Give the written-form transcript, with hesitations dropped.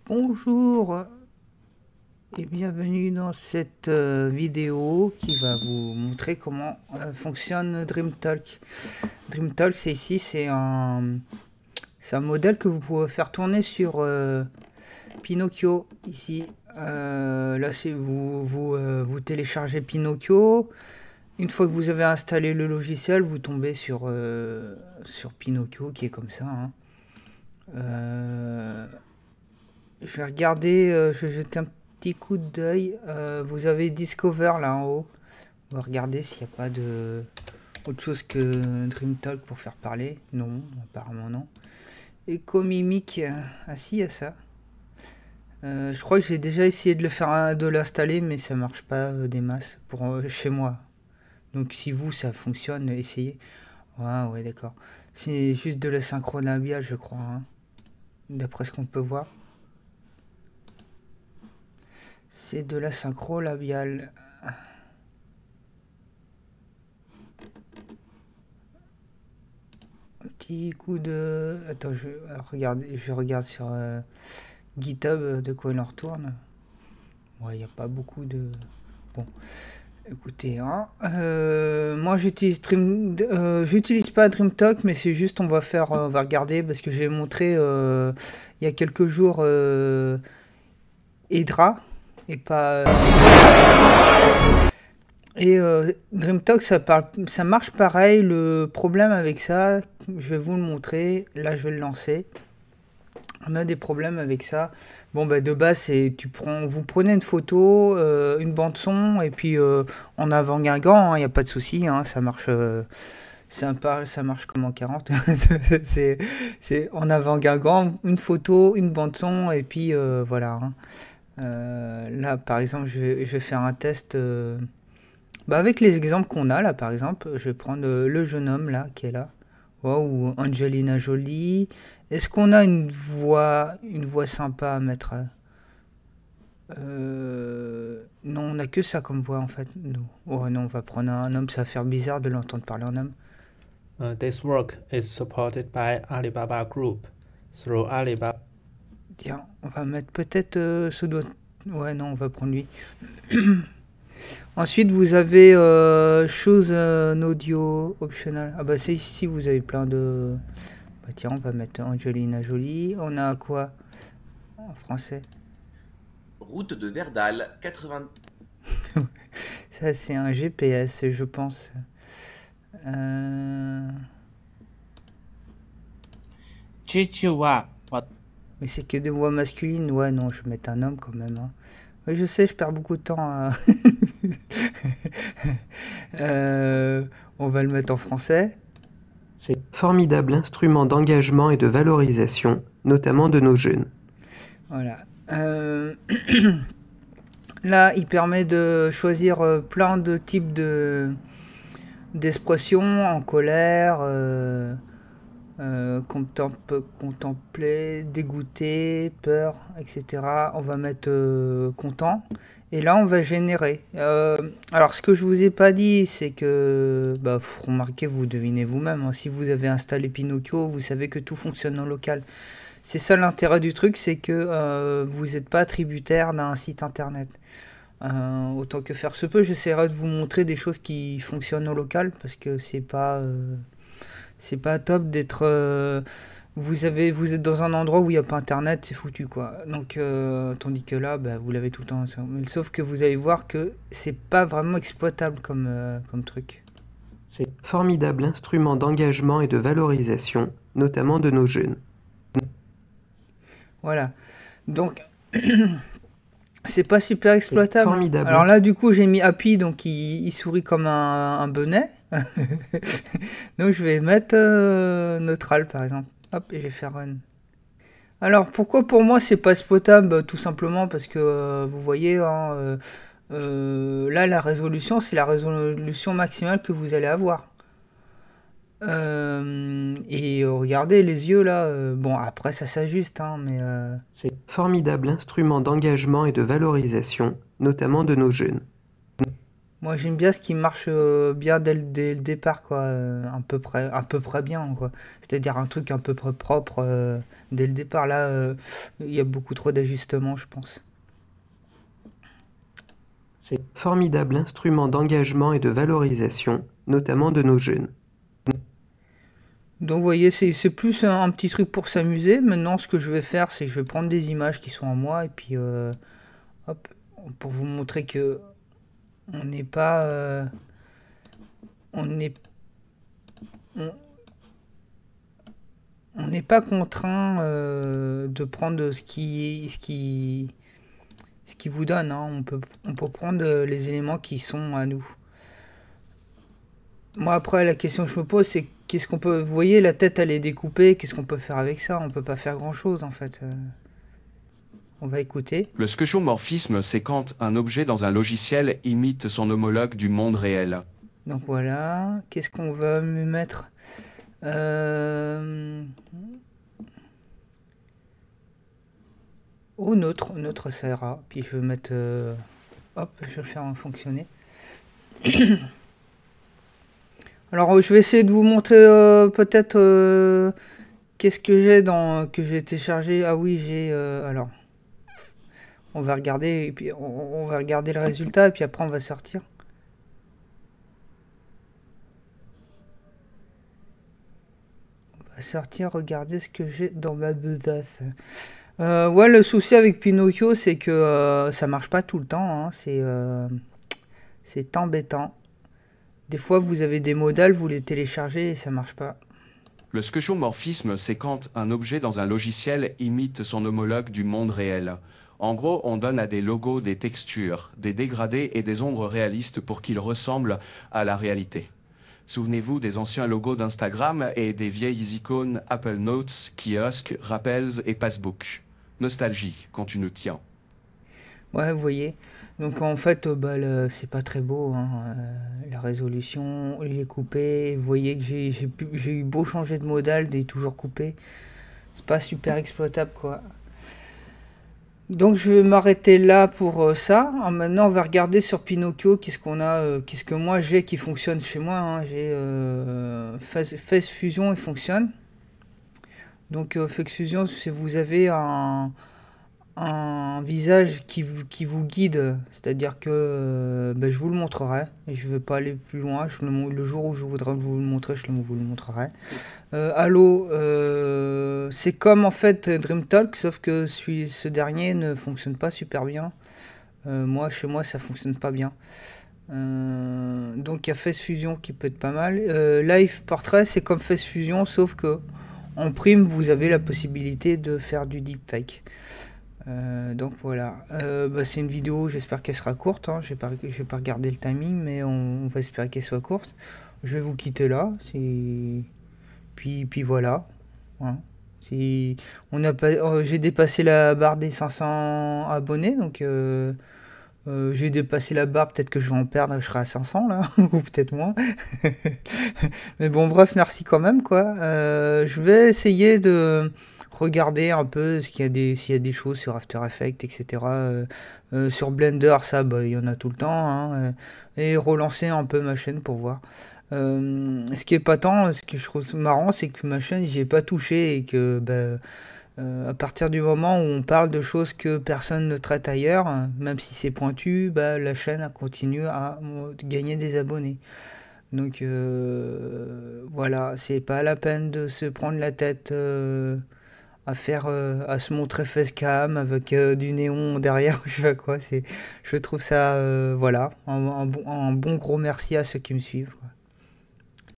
Bonjour et bienvenue dans cette vidéo qui va vous montrer comment fonctionne DreamTalk. DreamTalk, c'est ici, c'est un modèle que vous pouvez faire tourner sur Pinocchio. Ici, là, c'est vous téléchargez Pinocchio. Une fois que vous avez installé le logiciel, vous tombez sur Pinocchio qui est comme ça. Hein. Je vais regarder, je vais jeter un petit coup d'œil. Vous avez Discover là en haut. On va regarder s'il n'y a pas de autre chose que DreamTalk pour faire parler. Non, apparemment non. Echo Mimic, ah si, il y a ça. Je crois que j'ai déjà essayé de l'installer, mais ça marche pas des masses pour chez moi. Donc si vous ça fonctionne, essayez. Ouais, d'accord. C'est juste de la synchro labiale, je crois. Hein, d'après ce qu'on peut voir. C'est de la synchro labiale. Un petit coup de... Attends, je regarde sur GitHub de quoi il en retourne. Ouais, il n'y a pas beaucoup de... Bon, écoutez, hein. Moi j'utilise j'utilise pas DreamTalk, mais c'est juste on va regarder parce que j'ai montré il y a quelques jours Hydra et pas... DreamTalk, ça marche pareil. Le problème avec ça, je vais vous le montrer. Là, je vais le lancer. On a des problèmes avec ça. Bon, bah, de base, c'est vous prenez une photo, une bande son, et puis en avant-guingant, il n'y a pas de souci. Hein, ça marche. Ça marche comme en 40. c'est en avant-guingant, une photo, une bande son, et puis voilà. Hein. Là, par exemple, je vais faire un test. Avec les exemples qu'on a là, par exemple, je vais prendre le jeune homme là qui est là, ou Angelina Jolie. Est-ce qu'on a une voix sympa à mettre? Non, on a que ça comme voix en fait. Non, non, on va prendre un homme. Ça va faire bizarre de l'entendre parler en homme. This work is supported by Alibaba Group through Alibaba. Tiens, on va mettre peut-être ce doigt. Ouais, non, on va prendre lui. Ensuite, vous avez Choose audio optional. Ah bah c'est ici, vous avez plein de... Bah tiens, on va mettre Angelina Jolie. On a quoi en français? Route de Verdal, 80... Ça, c'est un GPS, je pense. Mais c'est que des voix masculines. Ouais, non, je vais mettre un homme quand même. Hein. Ouais, je sais, je perds beaucoup de temps. À... on va le mettre en français. C'est un formidable instrument d'engagement et de valorisation, notamment de nos jeunes. Voilà. Là, il permet de choisir plein de types d'expressions en colère, contempler, dégoûter, peur, etc. On va mettre content. Et là, on va générer. Alors, ce que je vous ai pas dit, c'est que, faut remarquer, vous devinez vous-même. Hein, si vous avez installé Pinocchio, vous savez que tout fonctionne en local. C'est ça l'intérêt du truc, c'est que vous n'êtes pas tributaire d'un site internet. Autant que faire se peut, j'essaierai de vous montrer des choses qui fonctionnent en local parce que c'est pas top d'être. Vous êtes dans un endroit où il n'y a pas internet, c'est foutu quoi. Donc tandis que là, vous l'avez tout le temps. Sauf que vous allez voir que c'est pas vraiment exploitable comme truc. C'est un formidable instrument d'engagement et de valorisation, notamment de nos jeunes. Voilà. Donc c'est pas super exploitable. Formidable. Alors là, du coup, j'ai mis Happy, donc il sourit comme un bonnet. Donc je vais mettre neutral par exemple. Hop, et je vais faire run. Alors pourquoi pour moi c'est pas exploitable? Tout simplement parce que vous voyez, hein, là la résolution c'est la résolution maximale que vous allez avoir. Et regardez les yeux là, bon après ça s'ajuste, hein, mais... C'est un formidable instrument d'engagement et de valorisation, notamment de nos jeunes. Moi, j'aime bien ce qui marche bien dès le départ, quoi. À peu près bien, quoi. C'est-à-dire un truc à peu près propre dès le départ. Là, il y a beaucoup trop d'ajustements, je pense. C'est un formidable instrument d'engagement et de valorisation, notamment de nos jeunes. Donc, vous voyez, c'est plus un petit truc pour s'amuser. Maintenant, ce que je vais faire, c'est que je vais prendre des images qui sont à moi et puis, hop, pour vous montrer que on n'est pas, on n'est, on, on n'est pas contraint de prendre ce qui vous donne, hein. On peut prendre les éléments qui sont à nous. Moi, après, la question que je me pose, c'est qu'est-ce qu'on peut... Vous voyez, la tête, elle est découpée. Qu'est-ce qu'on peut faire avec ça? On peut pas faire grand-chose, en fait. On va écouter. Le skeuomorphisme, c'est quand un objet dans un logiciel imite son homologue du monde réel. Donc voilà. Qu'est-ce qu'on va me mettre Au neutre. Neutre, ça ira. Puis je vais mettre... Hop, je vais le faire fonctionner. Alors, je vais essayer de vous montrer peut-être qu'est-ce que que j'ai téléchargé. Ah oui, j'ai alors on va regarder et puis on va regarder le résultat et puis après on va sortir. On va sortir, regarder ce que j'ai dans ma besace. Ouais, le souci avec Pinocchio, c'est que ça marche pas tout le temps, hein. C'est embêtant. Des fois, vous avez des modèles, vous les téléchargez et ça marche pas. Le skeuomorphisme, c'est quand un objet dans un logiciel imite son homologue du monde réel. En gros, on donne à des logos des textures, des dégradés et des ombres réalistes pour qu'ils ressemblent à la réalité. Souvenez-vous des anciens logos d'Instagram et des vieilles icônes Apple Notes, Kiosque, Rappels et Passbook. Nostalgie, quand tu nous tiens. Ouais, vous voyez. Donc en fait, c'est pas très beau, hein. La résolution, il est coupé. Vous voyez que j'ai eu beau changer de modèle, il est toujours coupé. C'est pas super exploitable, quoi. Donc je vais m'arrêter là pour ça. Maintenant, on va regarder sur Pinocchio qu'est-ce qu'on a, qu'est-ce que moi j'ai qui fonctionne chez moi, hein. J'ai Face Fusion, il fonctionne. Donc Face Fusion, si vous avez un visage qui vous guide, c'est-à-dire que je vous le montrerai et je vais pas aller plus loin. Le jour où je voudrais vous le montrer, vous le montrerai. Allo, c'est comme en fait DreamTalk, sauf que ce dernier ne fonctionne pas super bien. Chez moi, ça fonctionne pas bien. Donc il y a Face Fusion qui peut être pas mal. Live Portrait, c'est comme Face Fusion, sauf que en prime, vous avez la possibilité de faire du deepfake. Donc voilà, c'est une vidéo, j'espère qu'elle sera courte, hein. J'ai pas regardé le timing, mais on va espérer qu'elle soit courte. Je vais vous quitter là, puis voilà, hein. J'ai dépassé la barre des 500 abonnés, donc j'ai dépassé la barre, peut-être que je vais en perdre, je serai à 500 là, ou peut-être moins. Mais bon, bref, merci quand même, quoi. Je vais essayer de regarder un peu s'il y a des choses sur After Effects, etc. Sur Blender, ça, il y en a tout le temps, hein. Et relancer un peu ma chaîne pour voir. Ce qui est patent, ce que je trouve marrant, c'est que ma chaîne, j'y ai pas touché et que à partir du moment où on parle de choses que personne ne traite ailleurs, même si c'est pointu, la chaîne continue à gagner des abonnés. Donc voilà, c'est pas la peine de se prendre la tête à se montrer facecam avec du néon derrière, je sais pas quoi. Je trouve ça, voilà, un bon gros merci à ceux qui me suivent, quoi.